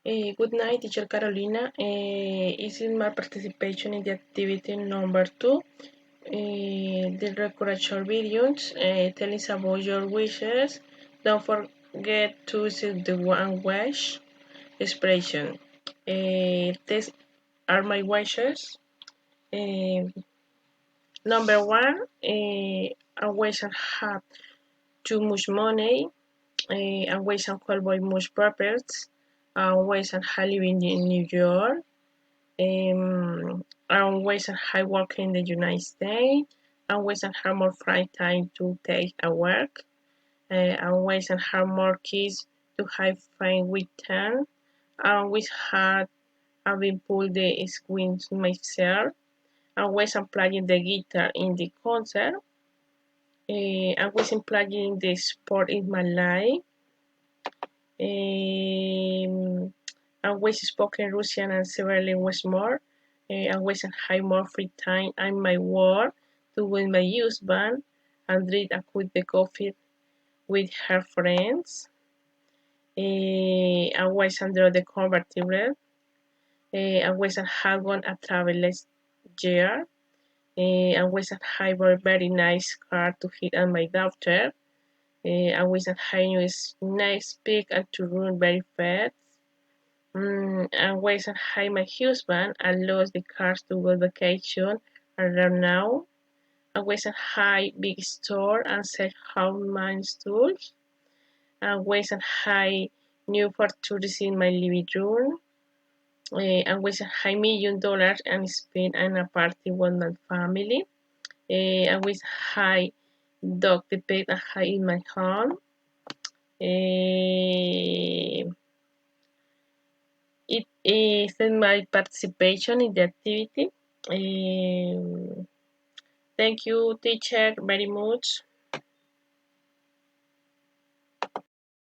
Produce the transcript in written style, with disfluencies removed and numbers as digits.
Good night, teacher Carolina. This is my participation in the activity number 2. The record short videos telling about your wishes. Don't forget to set the one wish expression. These are my wishes. Number 1, I wish I have too much money. I wish I could buy much properties. I wish I live in New York. I wish I had work in the United States. I wish I had more free time to take a work. I wish I had more kids to have fun with them. I wish I had been pulled the strings myself. I wish I'm playing the guitar in the concert. I wish I'm playing the sport in my life. I wish spoken Russian and several languages more. I wish I had more free time and my work to with my husband and drink a cup of coffee with her friends. I wish I drove the convertible. I wish I had won a travel last year. I wish I had a very nice car to hit on my daughter. I wish I had a nice pig and to run very fast. I wish I had my husband and lost the cars to go vacation around now. I wish I had big store and sell how many stools. I wish I had new furniture in my living room. I wish I had $1,000,000 and spend on a party with my family. I wish I had dog the pet I had in my home. It is my participation in the activity. Thank you, teacher, very much.